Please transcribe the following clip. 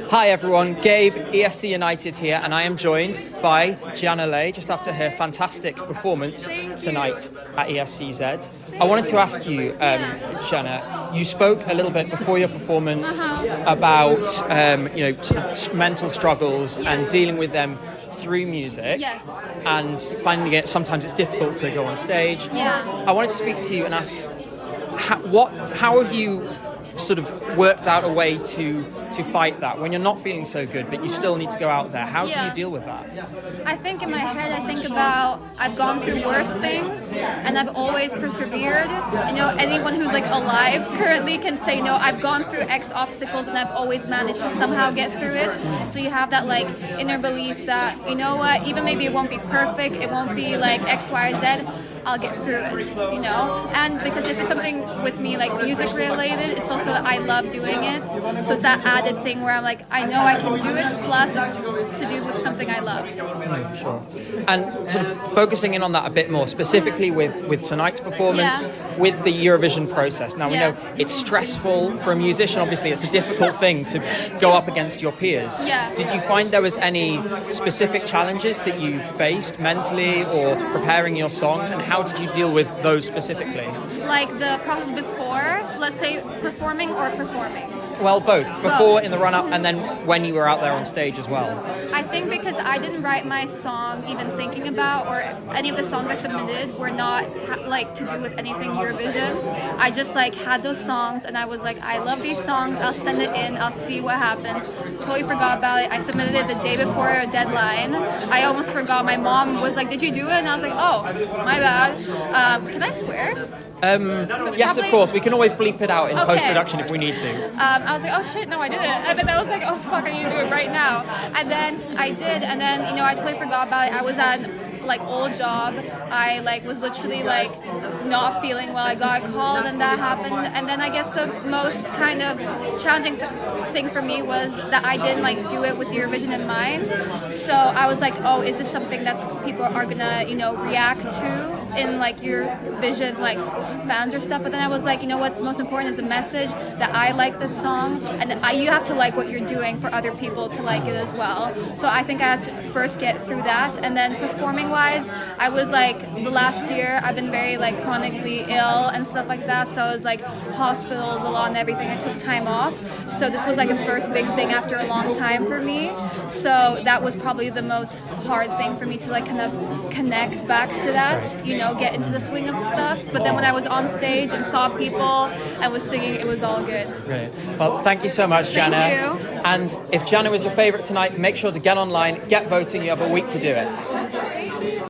Hi everyone, Gabe, ESC United here, and I am joined by Gianna just after her fantastic performance tonight at ESCZ. I wanted to ask you, Gianna, you spoke a little bit before your performance about sort of mental struggles and dealing with them through music. Yes. And finding it, sometimes it's difficult to go on stage. Yeah. I wanted to speak to you and ask, how have you sort of worked out a way to fight that when you're not feeling so good but you still need to go out there? How do you deal with that? I think in my head I think about I've gone through worse things and I've always persevered. Anyone who's like alive currently can say I've gone through X obstacles and I've always managed to somehow get through it. So you have that like inner belief that even maybe it won't be perfect, it won't be like X, Y, Z, I'll get through it, And because if it's something with me like music related, it's also that I love doing it. So it's that added thing where I'm like, I know I can do it, plus it's to do with something I love. Sure. And sort of focusing in on that a bit more, specifically with tonight's performance, with the Eurovision process. Now we know it's stressful for a musician, obviously it's a difficult thing to go up against your peers. Yeah. Did you find there was any specific challenges that you faced mentally or preparing your song, and how did you deal with those specifically? Like the process before, let's say performing or performing? Well, both. Before, in the run-up, and then when you were out there on stage as well. I think because I didn't write my song even thinking about, or any of the songs I submitted were not like to do with anything Eurovision. I just like had those songs and I was like, I love these songs, I'll send it in, I'll see what happens. Totally forgot about it. I submitted it the day before a deadline. I almost forgot. My mom was like, did you do it? And I was like, oh, my bad. Can I swear? Yes, of course. We can always bleep it out in post-production if we need to. I was like, oh shit, no, I didn't. And then I was like, oh fuck, I need to do it right now. And then I did. And then, I totally forgot about it. I was at like old job. I like was literally like not feeling well. I got a call and that happened. And then I guess the most kind of challenging thing for me was that I didn't like do it with Eurovision in mind. So I was like, oh, is this something that people are gonna, react to in like Eurovision like fans or stuff? But then I was like, what's most important is the message that I like this song, and you have to like what you're doing for other people to like it as well. So I think I had to first get through that, and then performing wise, I was like the last year I've been very like chronically ill and stuff like that. So I was like hospitals a lot and everything. I took time off. So this was like a first big thing after a long time for me. So that was probably the most hard thing for me to like kind of connect back to that, get into the swing of stuff. But then when I was on stage and saw people and was singing, it was all good. Great. Well, thank you so much, Gianna. Thank you. And if Gianna was your favourite tonight, make sure to get online, get voting. You have a week to do it.